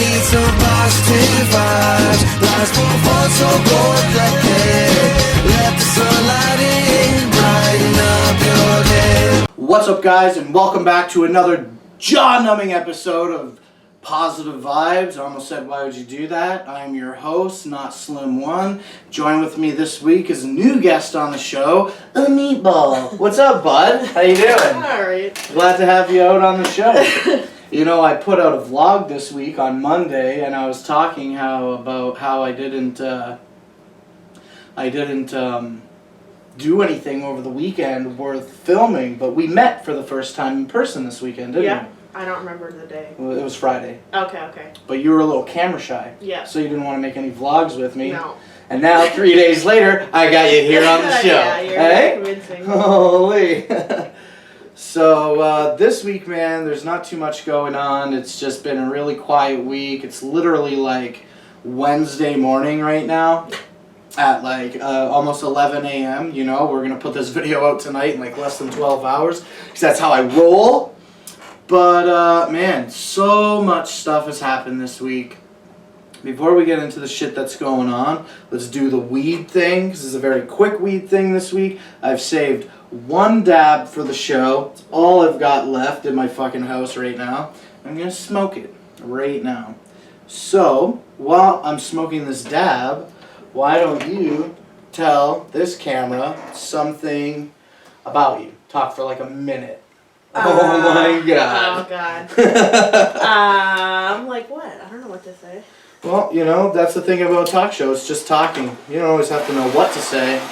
need some positive vibes. Life's more fun, so go reflected. Let the sunlight in, brighten up your day. What's up, guys, and welcome back to another jaw-numbing episode of Positive Vibes. I almost said, why would you do that? I'm your host, Not Slim One. Join with me this week is a new guest on the show, a Meatball. What's up, bud? How you doing? Alright. Glad to have you out on the show. You know, I put out a vlog this week on Monday, and I was talking about how I didn't do anything over the weekend worth filming, but we met for the first time in person this weekend, didn't we? I don't remember the day. Well, it was Friday. Okay. But you were a little camera shy. Yeah. So you didn't want to make any vlogs with me. No. And now, 3 days later, I got you here on the show. Yeah, you're hey? convincing. Holy. So, this week, man, there's not too much going on. It's just been a really quiet week. It's literally like Wednesday morning right now at like almost 11 a.m. You know, we're going to put this video out tonight in like less than 12 hours because that's how I roll. But, man, so much stuff has happened this week. Before we get into the shit that's going on, let's do the weed thing. This is a very quick weed thing this week. I've saved one dab for the show. It's all I've got left in my fucking house right now. I'm going to smoke it right now. So, while I'm smoking this dab, why don't you tell this camera something about you? Talk for like a minute. Oh my god. Oh god. I'm like, what? I don't know what to say. Well, you know, that's the thing about talk shows, just talking. You don't always have to know what to say.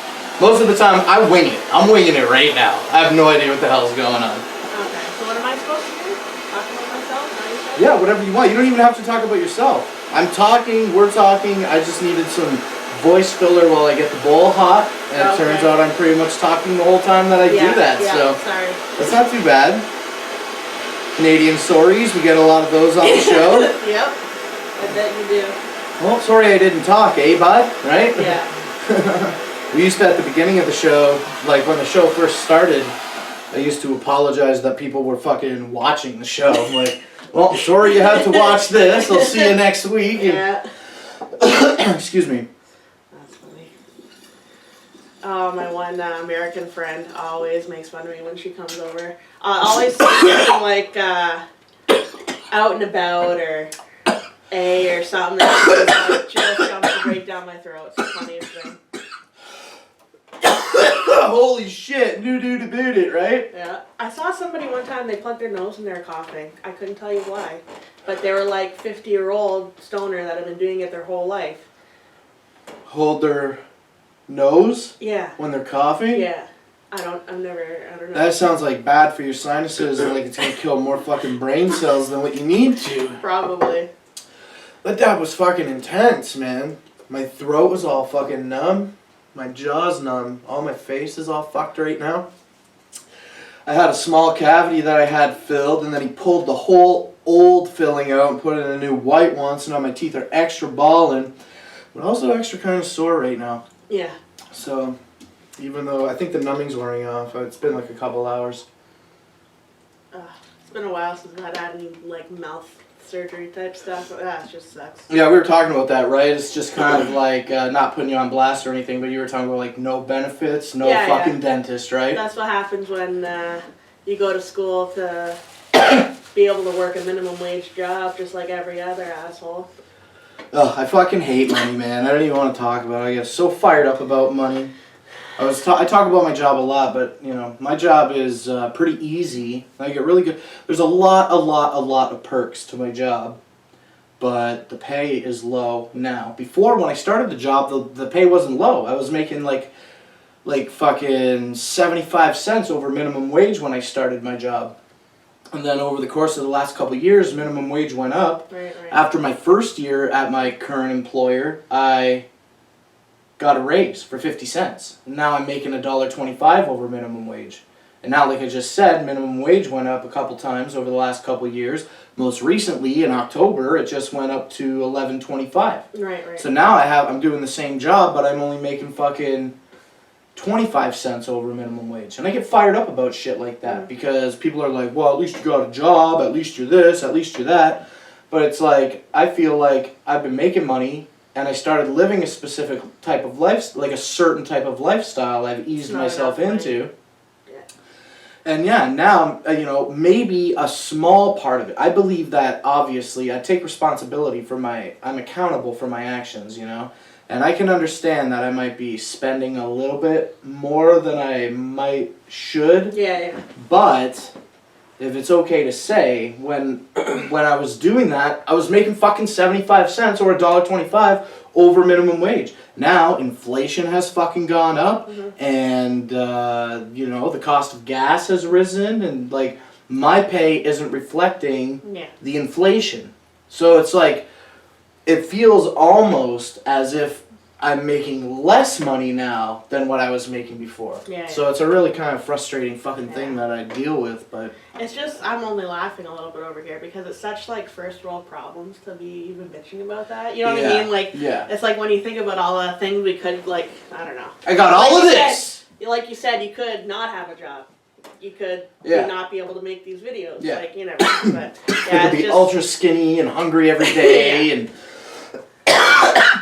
Most of the time, I wing it. I'm winging it right now. I have no idea what the hell's going on. Okay, so what am I supposed to do? Talk about myself? Yeah, whatever you want. You don't even have to talk about yourself. I'm talking, we're talking. I just needed some voice filler while I get the bowl hot. And it turns out I'm pretty much talking the whole time that I do that. Yeah, so sorry. That's not too bad. Canadian stories, we get a lot of those on the show. Yep, I bet you do. Well, sorry I didn't talk, eh, bud? Right? Yeah. We used to, at the beginning of the show, like when the show first started, I used to apologize that people were fucking watching the show. I'm like, well, sorry you had to watch this. I'll see you next week. Yeah. Excuse me. That's funny. Oh, my one American friend always makes fun of me when she comes over. Always something like out and about or A or something. That just comes right down my throat. It's the funniest thing. Holy shit, new dude to boot it, right? Yeah. I saw somebody one time, they plugged their nose and they were coughing. I couldn't tell you why. But they were like 50-year-old stoner that have been doing it their whole life. Hold their nose? Yeah. When they're coughing? Yeah. I don't know. That sounds like bad for your sinuses and like it's gonna kill more fucking brain cells than what you need to. Probably. But that was fucking intense, man. My throat was all fucking numb. My jaw's numb. All my face is all fucked right now. I had a small cavity that I had filled, and then he pulled the whole old filling out and put in a new white one, so now my teeth are extra ballin', but also extra kind of sore right now. Yeah. So, even though I think the numbing's wearing off, it's been like a couple hours. It's been a while since I've had any like mouth surgery type stuff. It just sucks. Yeah, we were talking about that, right? It's just kind of like, not putting you on blast or anything, but you were talking about like no benefits, no fucking dentist, right? That's what happens when you go to school to be able to work a minimum wage job just like every other asshole. Ugh, I fucking hate money, man. I don't even want to talk about it. I get so fired up about money. I talk about my job a lot, but, you know, my job is pretty easy. I get really good. There's a lot of perks to my job, but the pay is low now. Before, when I started the job, the pay wasn't low. I was making like fucking 75 cents over minimum wage when I started my job. And then over the course of the last couple of years, minimum wage went up. Right. After my first year at my current employer, I got a raise for 50 cents. And now I'm making $1.25 over minimum wage. And now, like I just said, minimum wage went up a couple times over the last couple of years. Most recently, in October, it just went up to $11.25. Right. So now I'm doing the same job, but I'm only making fucking 25 cents over minimum wage. And I get fired up about shit like that because people are like, well, at least you got a job, at least you're this, at least you're that. But it's like, I feel like I've been making money and I started living a specific type of life, like a certain type of lifestyle I've eased not myself enough money. into. Yeah. And yeah, now, maybe a small part of it. I believe that, obviously, I take responsibility for I'm accountable for my actions, And I can understand that I might be spending a little bit more than I should. Yeah. But if it's okay to say, when I was doing that, I was making fucking 75 cents or $1.25 over minimum wage. Now inflation has fucking gone up, and the cost of gas has risen, and like my pay isn't reflecting the inflation. So it's like it feels almost as if I'm making less money now than what I was making before. Yeah. So it's a really kind of frustrating fucking thing that I deal with, but It's just, I'm only laughing a little bit over here because it's such like first world problems to be even bitching about that. You know what I mean? Like, it's like when you think about all the things we could, like, I don't know. I got all of this! Like you said, you could not have a job. You could not be able to make these videos. Yeah. Like, but I could be ultra skinny and hungry every day and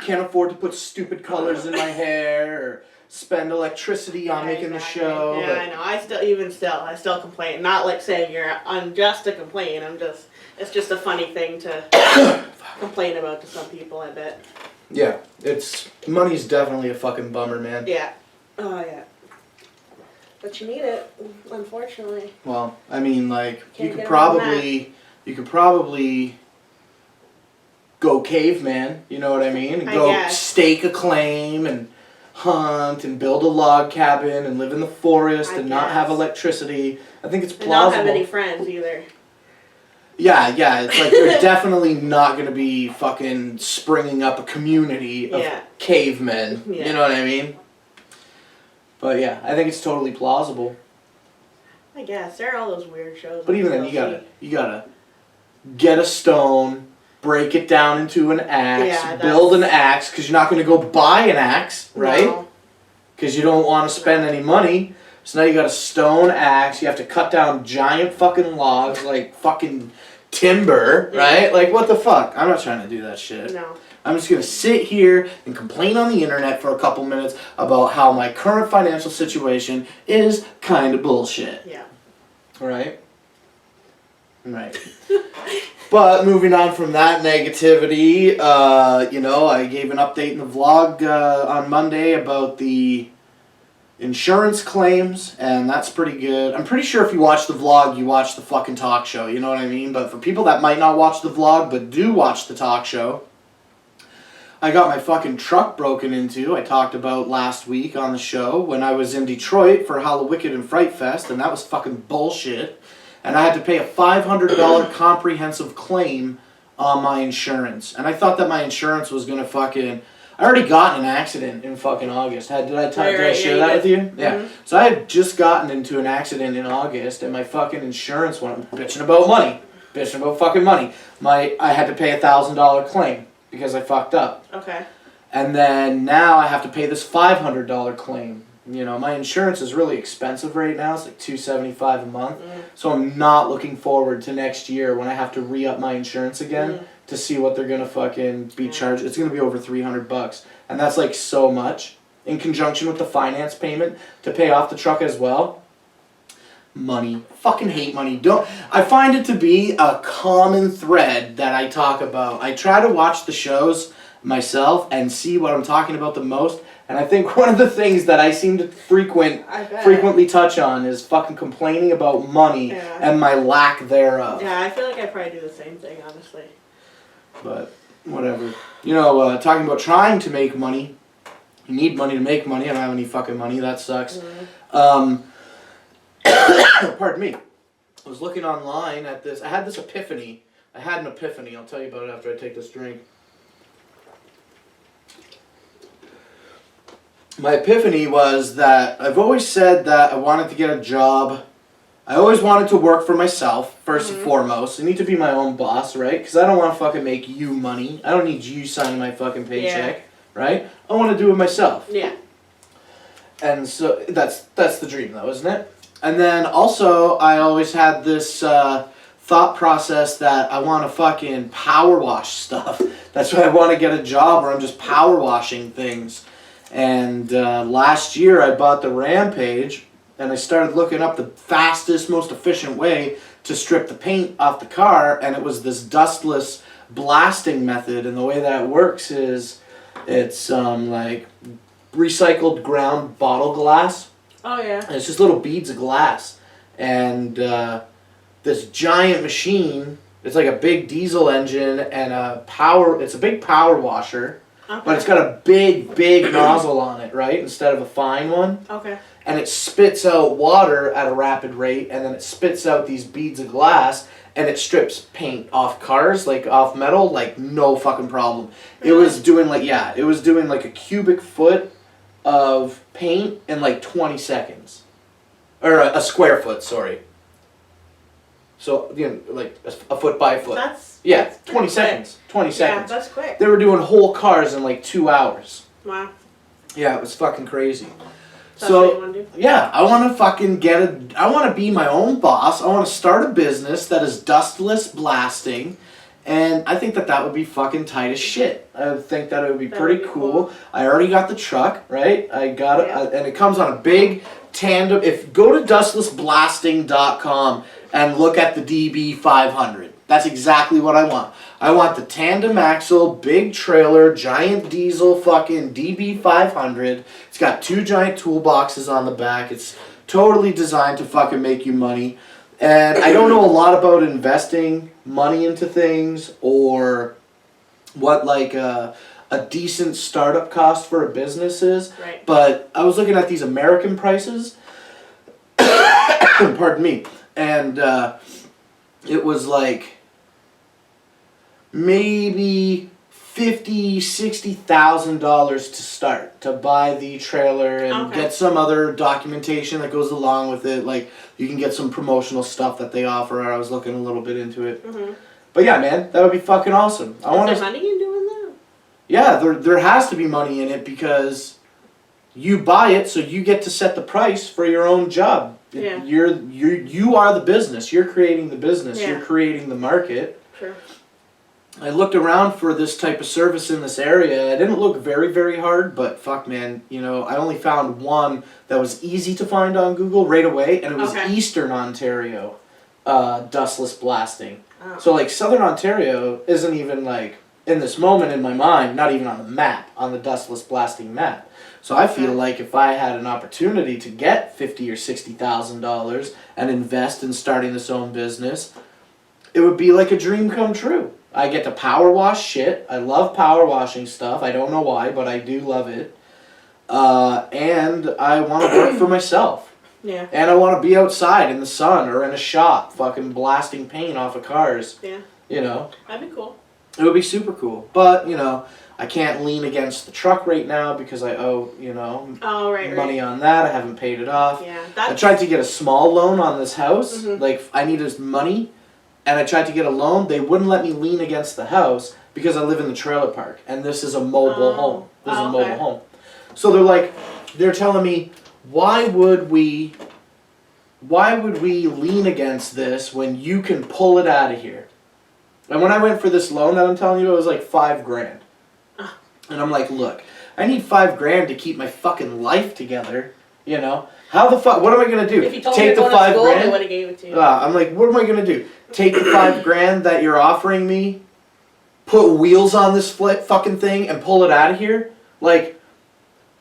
can't afford to put stupid colors in my hair or spend electricity on making the show. Yeah, I know. I still complain. Not like saying you're unjust to complain. It's just a funny thing to complain about to some people, I bet. Yeah, money's definitely a fucking bummer, man. Yeah. Oh, yeah. But you need it, unfortunately. Well, I mean, like, you could probably go caveman, you know what I mean? And go stake a claim and hunt and build a log cabin and live in the forest and not have electricity. I think it's plausible. And not have any friends either. Yeah, it's like you're definitely not going to be fucking springing up a community of cavemen, you know what I mean? But yeah, I think it's totally plausible. I guess. There are all those weird shows. But even then, you gotta get a stone, break it down into an axe, build an axe, because you're not going to go buy an axe, right? Because you don't want to spend any money. So now you got a stone axe, you have to cut down giant fucking logs, like fucking timber, right? Like, what the fuck? I'm not trying to do that shit. No. I'm just going to sit here and complain on the internet for a couple minutes about how my current financial situation is kind of bullshit. Yeah. Right? But moving on from that negativity, I gave an update in the vlog on Monday about the insurance claims, and that's pretty good. I'm pretty sure if you watch the vlog, you watch the fucking talk show, you know what I mean? But for people that might not watch the vlog but do watch the talk show, I got my fucking truck broken into. I talked about last week on the show when I was in Detroit for Hallowicked and Fright Fest, and that was fucking bullshit. And I had to pay a $500 comprehensive claim on my insurance. And I thought that my insurance was gonna fucking... I already got in an accident in fucking August. Did I share that with you? Yeah. So I had just gotten into an accident in August, and my fucking insurance went bitching about money. Bitching about fucking money. I had to pay a $1,000 claim because I fucked up. Okay. And then now I have to pay this $500 claim. You know, my insurance is really expensive right now. It's like $275 a month. So I'm not looking forward to next year when I have to re-up my insurance again to see what they're gonna fucking be charged. It's gonna be over $300, and that's like so much. In conjunction with the finance payment to pay off the truck as well. Money. Fucking hate money. I find it to be a common thread that I talk about. I try to watch the shows myself and see what I'm talking about the most. And I think one of the things that I seem to frequently touch on is fucking complaining about money and my lack thereof. Yeah, I feel like I probably do the same thing, honestly. But whatever. Talking about trying to make money. You need money to make money. I don't have any fucking money. That sucks. Pardon me. I was looking online at this. I had this epiphany. I had an epiphany. I'll tell you about it after I take this drink. My epiphany was that I've always said that I wanted to get a job. I always wanted to work for myself, first and foremost. I need to be my own boss, right? Because I don't want to fucking make you money. I don't need you signing my fucking paycheck, right? I want to do it myself. Yeah. And so that's the dream, though, isn't it? And then also, I always had this thought process that I want to fucking power wash stuff. That's why I want to get a job where I'm just power washing things. And last year I bought the Rampage, and I started looking up the fastest, most efficient way to strip the paint off the car, and it was this dustless blasting method. And the way that works is it's like recycled ground bottle glass. Oh yeah. And it's just little beads of glass. And this giant machine, it's like a big diesel engine and it's a big power washer, Okay. but it's got a big nozzle on it, right? Instead of a fine one. Okay. And it spits out water at a rapid rate, and then it spits out these beads of glass, and it strips paint off cars, like off metal, like no fucking problem. It Really? was doing like a cubic foot of paint in like 20 seconds. Or a square foot, sorry. So, like a foot by a foot. That's 20 seconds. 20 Yeah, seconds. that's quick. They were doing whole cars in like 2 hours. Wow. Yeah, it was fucking crazy. That's what you So, want to do? yeah, I want to fucking I want to be my own boss. I want to start a business that is dustless blasting. And I think that would be fucking tight as shit. I think that it would be That pretty would be cool. cool. I already got the truck, right? I got it, Yeah. and it comes on a big tandem. Go to dustlessblasting.com and look at the DB500. That's exactly what I want. I want the tandem axle, big trailer, giant diesel fucking DB500. It's got 2 giant toolboxes on the back. It's totally designed to fucking make you money. And I don't know a lot about investing money into things or what like a decent startup cost for a business is. Right. But I was looking at these American prices. Pardon me. And it was like maybe $50,000-$60,000 to start to buy the trailer and Okay. get some other documentation that goes along with it. Like you can get some promotional stuff that they offer. I was looking a little bit into it. Mm-hmm. But yeah, man, that would be fucking awesome. I want Is to. there money in doing that? Yeah, there has to be money in it because you buy it, so you get to set the price for your own job. Yeah. You are the business. You're creating the business. Yeah. You're creating the market. Sure. I looked around for this type of service in this area. It didn't look very, very hard, but fuck, man, I only found one that was easy to find on Google right away, and it was Okay. Eastern Ontario, dustless blasting. Oh. So like Southern Ontario isn't even like in this moment in my mind, not even on the map, on the dustless blasting map. So I feel Okay. like if I had an opportunity to get $50,000 or $60,000 and invest in starting this own business, it would be like a dream come true. I get to power wash shit. I love power washing stuff. I don't know why, but I do love it. And I want to work for myself. Yeah. And I want to be outside in the sun or in a shop fucking blasting paint off of cars. Yeah. That'd be cool. It would be super cool. But, I can't lean against the truck right now because I owe, Oh, right. money on that. I haven't paid it off. Yeah. I tried to get a small loan on this house. Mhm. Like, I needed money. And I tried to get a loan. They wouldn't let me lean against the house because I live in the trailer park. And this is a mobile home. This is a mobile okay. home. So they're telling me, why would we lean against this when you can pull it out of here? And when I went for this loan that I'm telling you, it was like $5,000. And I'm like, look, I need $5,000 to keep my fucking life together. How the fuck? What am I gonna do? If you told Take me the to go to school, they $5,000? would have gave it to you. I'm like, what am I gonna do? Take the $5,000 that you're offering me, put wheels on this fucking thing, and pull it out of here? Like,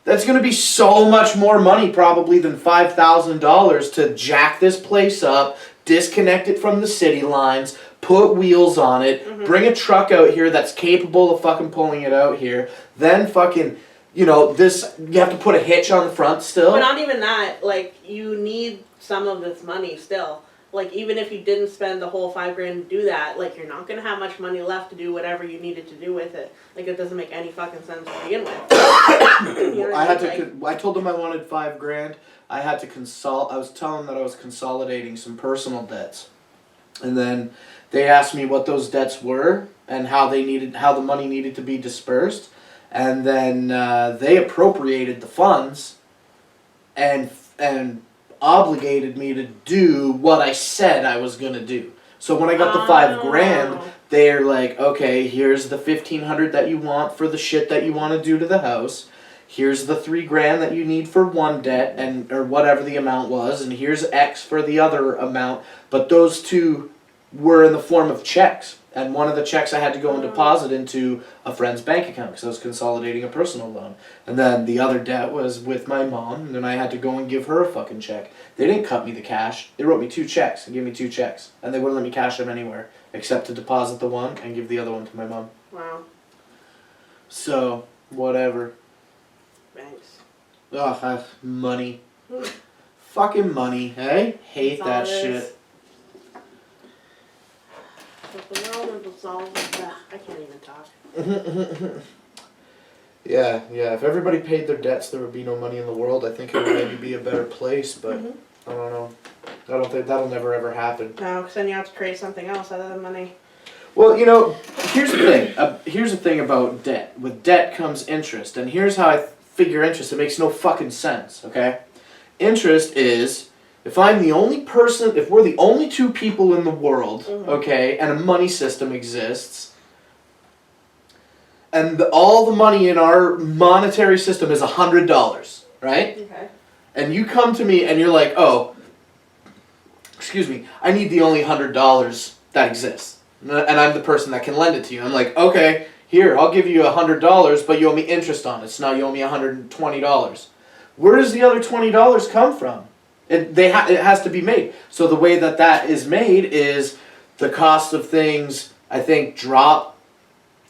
that's gonna be so much more money probably than $5,000 to jack this place up, disconnect it from the city lines, put wheels on it, bring a truck out here that's capable of fucking pulling it out here, then fucking, you have to put a hitch on the front still. But not even that. Like, you need some of this money still. Like, even if you didn't spend the whole $5,000 to do that, like, you're not gonna have much money left to do whatever you needed to do with it. Like, it doesn't make any fucking sense to begin with. I told them I wanted $5,000. I had to I was telling them that I was consolidating some personal debts. And then they asked me what those debts were and how the money needed to be dispersed. And then they appropriated the funds and obligated me to do what I said I was going to do, So when I got the $5,000, they're like, okay, here's the $1,500 that you want for the shit that you want to do to the house. Here's the $3,000 that you need for one debt, and or whatever the amount was, and here's X for the other amount. But those two were in the form of checks. And one of the checks I had to go and deposit into a friend's bank account because I was consolidating a personal loan. And then the other debt was with my mom, and then I had to go and give her a fucking check. They didn't cut me the cash. They wrote me 2 checks and gave me 2 checks. And they wouldn't let me cash them anywhere except to deposit the one and give the other one to my mom. Wow. So, whatever. Thanks. Ugh, money. Fucking money, hey? Hate that shit. But the world is all I can't even talk. Yeah. If everybody paid their debts, there would be no money in the world. I think it would maybe be a better place, but I don't know. I don't think that'll never ever happen. No, because then you have to create something else other than money. Well, you know, here's the thing. Here's the thing about debt. With debt comes interest, and here's how I figure interest. It makes no fucking sense. Okay, interest is. If I'm the only person, if we're the only 2 people in the world, okay, and a money system exists, and all the money in our monetary system is $100, right? Okay. And you come to me and you're like, oh, excuse me, I need the only $100 that exists. And I'm the person that can lend it to you. I'm like, okay, here, I'll give you $100, but you owe me interest on it. So now you owe me $120. Where does the other $20 come from? It has to be made. So the way that is made is the cost of things, I think, drop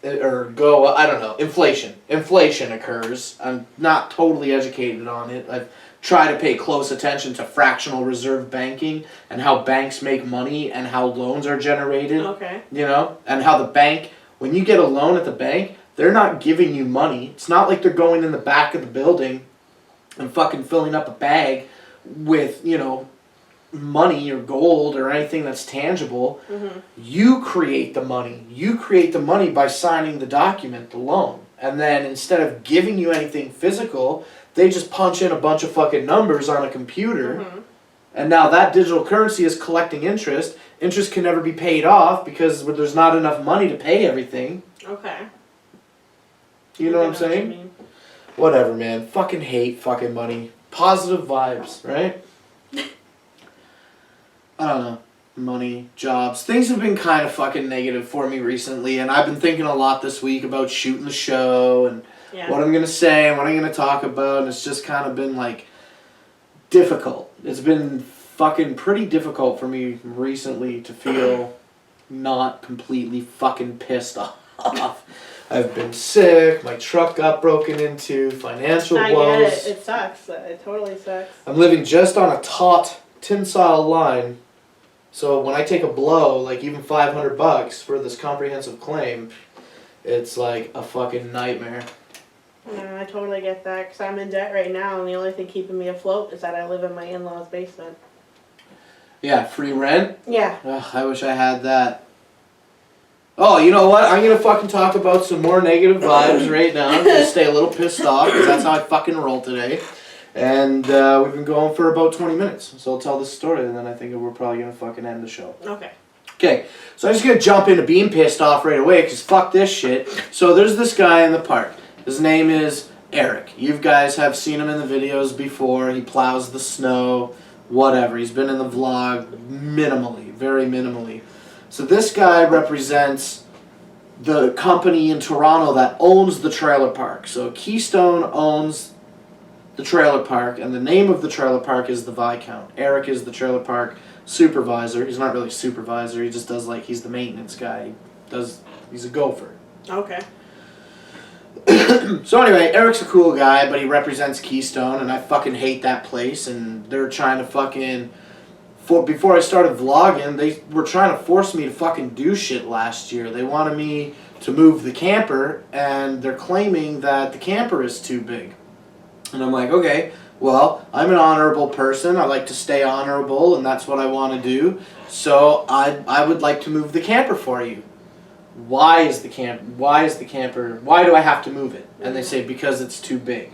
or go, I don't know, inflation. Inflation occurs. I'm not totally educated on it. I've tried to pay close attention to fractional reserve banking and how banks make money and how loans are generated. Okay. You know, and how the bank, when you get a loan at the bank, they're not giving you money. It's not like they're going in the back of the building and fucking filling up a bag with, you know, money or gold or anything that's tangible. You create the money. You create the money by signing the document, the loan. And then instead of giving you anything physical, they just punch in a bunch of fucking numbers on a computer. And now that digital currency is collecting interest. Interest can never be paid off because there's not enough money to pay everything. Okay. You know what I'm saying? Whatever, man. Fucking hate fucking money. Positive vibes, right? I don't know. Money, jobs. Things have been kind of fucking negative for me recently, and I've been thinking a lot this week about shooting the show and what I'm going to say and what I'm going to talk about, and it's just kind of been, like, difficult. It's been fucking pretty difficult for me recently to feel not completely fucking pissed off. I've been sick, my truck got broken into, financial woes. I get it. It sucks. It totally sucks. I'm living just on a taut tinsel line. So when I take a blow, like even $500 for this comprehensive claim, it's like a fucking nightmare. No, I totally get that because I'm in debt right now, and the only thing keeping me afloat is that I live in my in-laws' basement. Yeah, free rent? Yeah. Ugh, I wish I had that. Oh, you know what? I'm going to fucking talk about some more negative vibes right now. I'm going to stay a little pissed off because that's how I fucking roll today. And we've been going for about 20 minutes. So I'll tell this story and then I think we're probably going to fucking end the show. Okay. Okay, so I'm just going to jump into being pissed off right away because fuck this shit. So there's this guy in the park. His name is Eric. You guys have seen him in the videos before. He plows the snow, whatever. He's been in the vlog minimally, very minimally. So this guy represents the company in Toronto that owns the trailer park. So Keystone owns the trailer park, and the name of the trailer park is the Viscount. Eric is the trailer park supervisor. He's not really a supervisor. He just does, like, he's the maintenance guy. He's a gopher. Okay. So anyway, Eric's a cool guy, but he represents Keystone, and I fucking hate that place, and they're trying to fucking... Before I started vlogging, they were trying to force me to fucking do shit last year. They wanted me to move the camper, and they're claiming that the camper is too big. And I'm like, okay, well, I'm an honorable person. I like to stay honorable, and that's what I want to do. So I would like to move the camper for you. Why do I have to move it? And they say, because it's too big.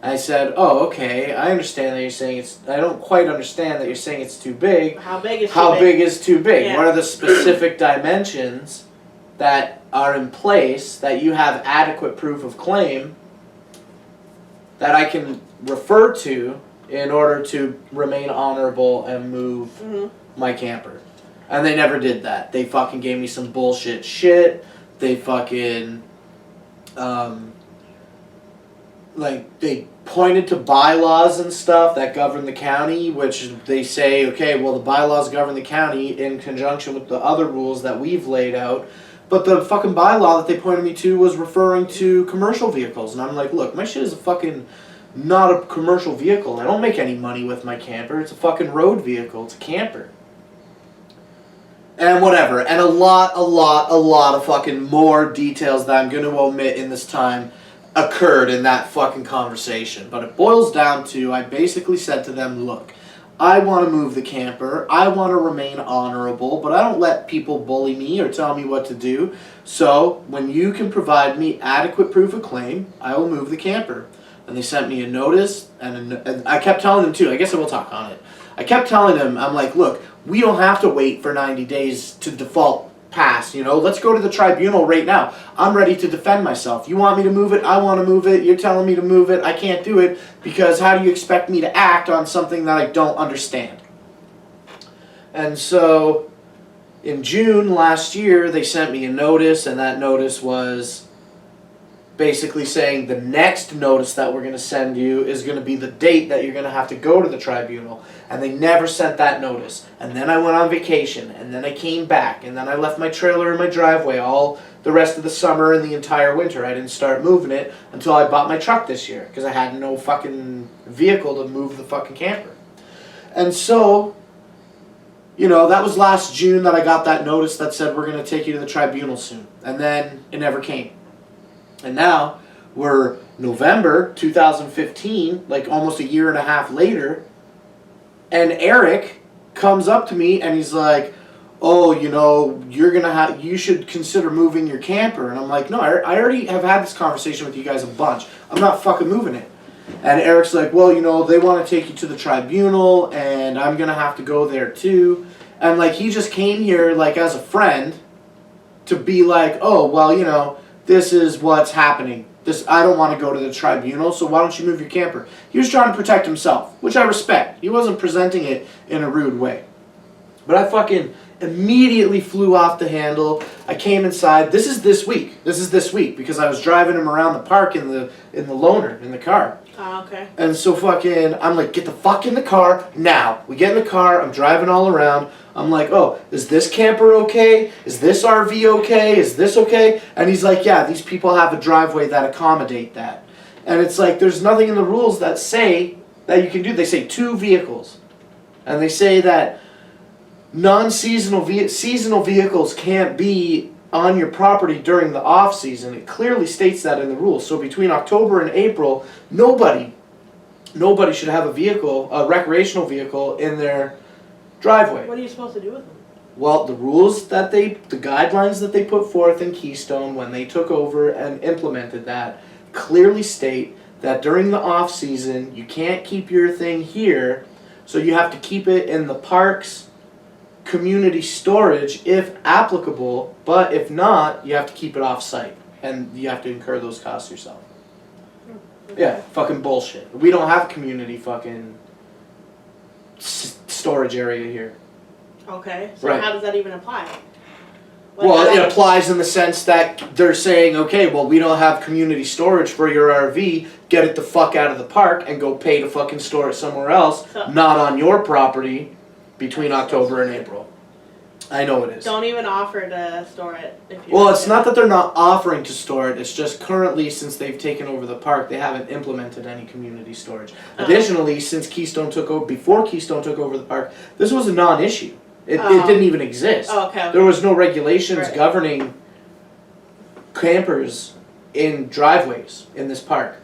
I said, oh, okay, I understand that you're saying I don't quite understand that you're saying it's too big. How big is How too big is too big? Yeah. What are the specific dimensions that are in place that you have adequate proof of claim that I can refer to in order to remain honorable and move my camper? And they never did that. They fucking gave me some bullshit shit. They fucking, they pointed to bylaws and stuff that govern the county, which they say, okay, well, the bylaws govern the county in conjunction with the other rules that we've laid out. But the fucking bylaw that they pointed me to was referring to commercial vehicles. And I'm like, look, my shit is a fucking not a commercial vehicle. I don't make any money with my camper. It's a fucking road vehicle. It's a camper. And whatever. And a lot of fucking more details that I'm going to omit in this time occurred in that fucking conversation. But it boils down to, I basically said to them, look, I want to move the camper. I want to remain honorable, but I don't let people bully me or tell me what to do. So when you can provide me adequate proof of claim, I will move the camper. And they sent me a notice, and I kept telling them too, I guess I will talk on it. I kept telling them, I'm like, look, we don't have to wait for 90 days to default pass, you know, let's go to the tribunal right now. I'm ready to defend myself. You want me to move it? I want to move it. You're telling me to move it. I can't do it because how do you expect me to act on something that I don't understand? And so in June last year, they sent me a notice, and that notice was basically saying the next notice that we're going to send you is going to be the date that you're going to have to go to the tribunal. And they never sent that notice. And then I went on vacation, and then I came back, and then I left my trailer in my driveway all the rest of the summer and the entire winter. I didn't start moving it until I bought my truck this year, because I had no fucking vehicle to move the fucking camper. And so, you know, that was last June that I got that notice that said we're going to take you to the tribunal soon. And then it never came. And now we're November 2015, like almost a year and a half later, and Eric comes up to me and he's like, oh, you know, you should consider moving your camper. And I'm like, no, I already have had this conversation with you guys a bunch. I'm not fucking moving it. And Eric's like, well, you know, they want to take you to the tribunal and I'm going to have to go there too. And like, he just came here like as a friend to be like, oh, well, you know, this is what's happening. I don't want to go to the tribunal, so why don't you move your camper? He was trying to protect himself, which I respect. He wasn't presenting it in a rude way. But I fucking immediately flew off the handle. I came inside. This is this week because I was driving him around the park in the loaner, in the car. Oh, okay. And so fucking, I'm like, get the fuck in the car now. We get in the car. I'm driving all around. I'm like, oh, is this camper okay? Is this RV okay? Is this okay? And he's like, yeah, these people have a driveway that accommodate that. And it's like, there's nothing in the rules that say that you can do. They say 2 vehicles. And they say that seasonal vehicles can't be on your property during the off season. It clearly states that in the rules. So between October and April, nobody should have a recreational vehicle in their driveway. What are you supposed to do with them? Well, the guidelines that they put forth in Keystone when they took over and implemented that clearly state that during the off season you can't keep your thing here, so you have to keep it in the park's community storage if applicable, but if not, you have to keep it off site and you have to incur those costs yourself. Okay. Yeah, fucking bullshit. We don't have community fucking storage area here. Okay, so Right. how does that even apply? Well, it applies in the sense that they're saying, okay, well, we don't have community storage for your RV, get it the fuck out of the park and go pay to fucking store it somewhere else, not on your property between October and April. I know it is. Don't even offer to store it if you Well, want it's to. not that they're not offering to store it, it's just currently, since they've taken over the park, they haven't implemented any community storage. Oh. Additionally, since before Keystone took over the park, this was a non-issue. It Oh. didn't even exist. Oh, okay. There was no regulations Right. governing campers in driveways in this park.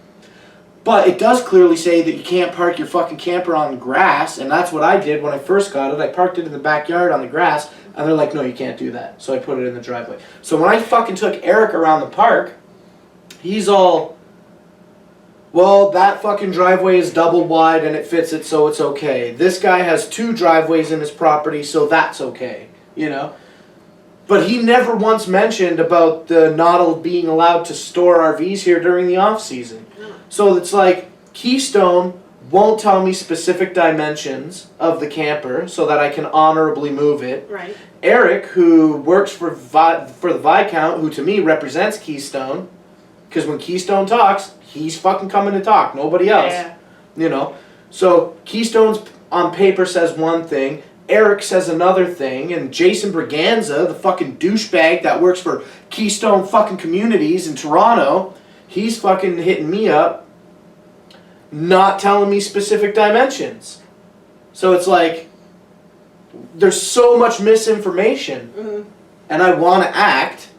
But it does clearly say that you can't park your fucking camper on grass, and that's what I did when I first got it. I parked it in the backyard on the grass, and they're like, no, you can't do that. So I put it in the driveway. So when I fucking took Eric around the park, he's all, Well, that fucking driveway is double wide and it fits it, so it's okay. This guy has 2 driveways in his property, so that's okay, you know? But he never once mentioned about the not being allowed to store RVs here during the off season. So it's like Keystone won't tell me specific dimensions of the camper so that I can honorably move it. Right. Eric, who works for the Viscount, who to me represents Keystone, because when Keystone talks, he's fucking coming to talk, nobody else. Yeah. You know? So Keystone's on paper says one thing, Eric says another thing, and Jason Braganza, the fucking douchebag that works for Keystone fucking Communities in Toronto, he's fucking hitting me up, not telling me specific dimensions. So it's like, there's so much misinformation, Mm-hmm. and I want to act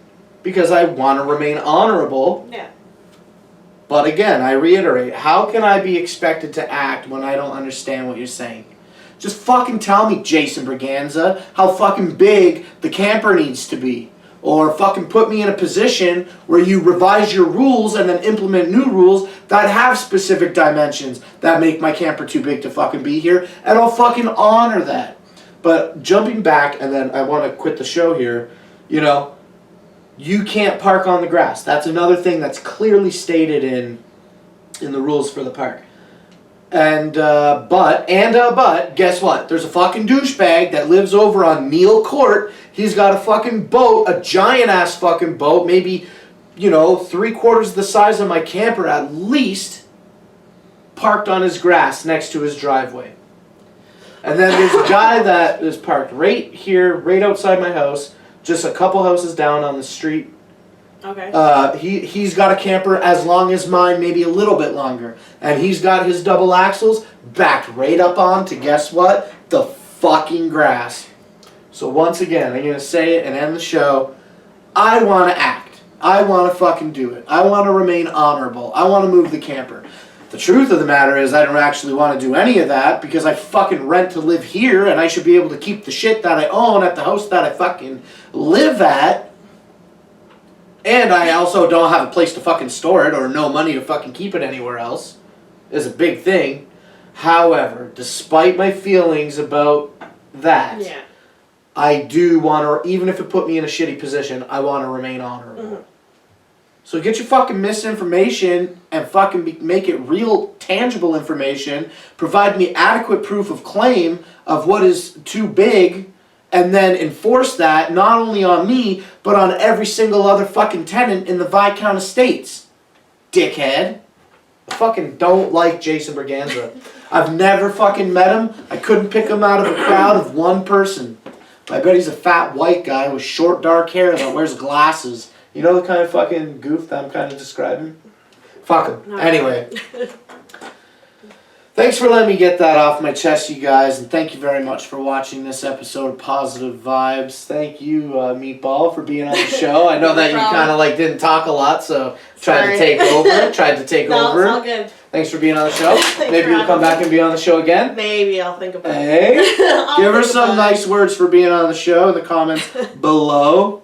because I want to remain honorable. Yeah. But again, I reiterate, how can I be expected to act when I don't understand what you're saying? Just fucking tell me, Jason Braganza, how fucking big the camper needs to be. Or fucking put me in a position where you revise your rules and then implement new rules that have specific dimensions that make my camper too big to fucking be here, and I'll fucking honor that. But jumping back, and then I want to quit the show here, you know, you can't park on the grass. That's another thing that's clearly stated in the rules for the park. But guess what? There's a fucking douchebag that lives over on Neil Court. He's got a fucking boat, a giant ass fucking boat, maybe, you know, 3/4 the size of my camper at least, parked on his grass next to his driveway. And then there's a guy that is parked right here, right outside my house, just a couple houses down on the street. Okay. He's got a camper as long as mine, maybe a little bit longer. And he's got his double axles backed right up onto, guess what? The fucking grass. So once again, I'm going to say it and end the show. I want to act. I want to fucking do it. I want to remain honorable. I want to move the camper. The truth of the matter is I don't actually want to do any of that because I fucking rent to live here and I should be able to keep the shit that I own at the house that I fucking live at. And I also don't have a place to fucking store it or no money to fucking keep it anywhere else. Is a big thing. However, despite my feelings about that, Yeah. I do want to, even if it put me in a shitty position, I want to remain honorable. Mm-hmm. So get your fucking misinformation and fucking make it real, tangible information. Provide me adequate proof of claim of what is too big, and then enforce that not only on me, but on every single other fucking tenant in the Viscount Estates. Dickhead. I fucking don't like Jason Braganza. I've never fucking met him. I couldn't pick him out of a crowd of one person. I bet he's a fat white guy with short dark hair that wears glasses. You know the kind of fucking goof that I'm kind of describing? Fuck him. No. Anyway. Thanks for letting me get that off my chest, you guys, and thank you very much for watching this episode of Positive Vibes. Thank you, Meatball, for being on the show. I know that you kind of didn't talk a lot, so tried to take over. No, it's all good. Thanks for being on the show. Thanks Maybe for you'll come having back me. and be on the show again. Maybe I'll think about it. Hey, I'll give her think some about nice words for being on the show in the comments below.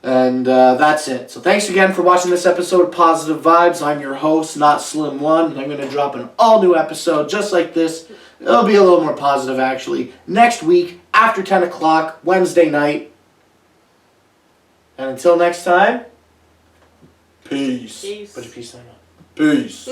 And that's it. So thanks again for watching this episode of Positive Vibes. I'm your host, Not Slim One, and I'm going to drop an all-new episode just like this. It'll be a little more positive, actually. Next week, after 10 o'clock, Wednesday night. And until next time, peace. Peace. Put your peace sign on. Peace.